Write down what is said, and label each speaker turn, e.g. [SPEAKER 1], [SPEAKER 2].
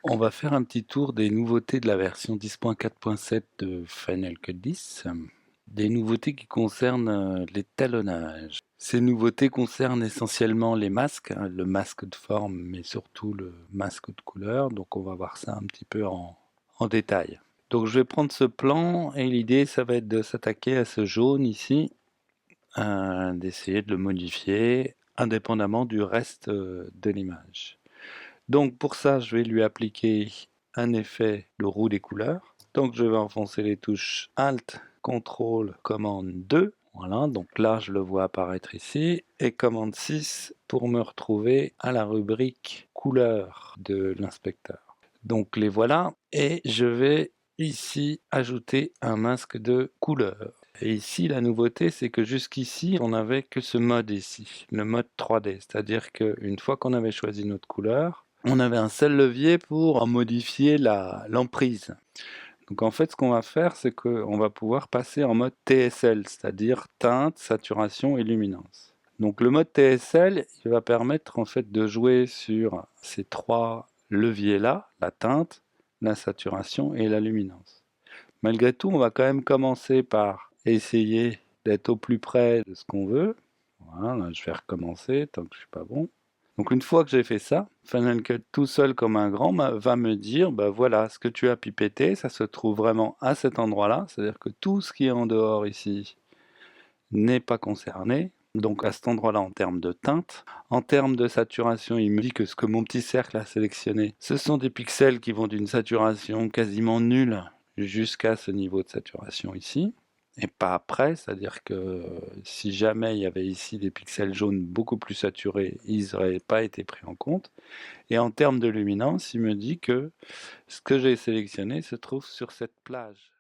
[SPEAKER 1] On va faire un petit tour des nouveautés de la version 10.4.7 de Final Cut 10. Des nouveautés qui concernent l'étalonnage. Ces nouveautés concernent essentiellement les masques, hein, le masque de forme, mais surtout le masque de couleur. Donc on va voir ça un petit peu en détail. Donc je vais prendre ce plan et l'idée ça va être de s'attaquer à ce jaune ici, d'essayer de le modifier indépendamment du reste de l'image. Donc pour ça, je vais lui appliquer un effet de roue des couleurs. Donc je vais enfoncer les touches Alt, Ctrl, Commande 2. Voilà, donc là je le vois apparaître ici. Et Commande 6 pour me retrouver à la rubrique couleurs de l'inspecteur. Donc les voilà. Et je vais ici ajouter un masque de couleur. Et ici, la nouveauté, c'est que jusqu'ici, on n'avait que ce mode ici, le mode 3D. C'est-à-dire qu'une fois qu'on avait choisi notre couleur, on avait un seul levier pour en modifier l'emprise. Donc en fait, ce qu'on va faire, c'est qu'on va pouvoir passer en mode TSL, c'est-à-dire teinte, saturation et luminance. Donc le mode TSL, il va permettre en fait de jouer sur ces trois leviers-là, la teinte, la saturation et la luminance. Malgré tout, on va quand même commencer par essayer d'être au plus près de ce qu'on veut. Voilà, là, je vais recommencer tant que je suis pas bon. Donc une fois que j'ai fait ça, Final Cut tout seul comme un grand va me dire, bah voilà, ce que tu as pipetté, ça se trouve vraiment à cet endroit-là, c'est-à-dire que tout ce qui est en dehors ici n'est pas concerné. Donc à cet endroit-là en termes de teinte. En termes de saturation, il me dit que ce que mon petit cercle a sélectionné, ce sont des pixels qui vont d'une saturation quasiment nulle jusqu'à ce niveau de saturation ici. Et pas après, c'est-à-dire que si jamais il y avait ici des pixels jaunes beaucoup plus saturés, ils n'auraient pas été pris en compte. Et en termes de luminance, il me dit que ce que j'ai sélectionné se trouve sur cette plage.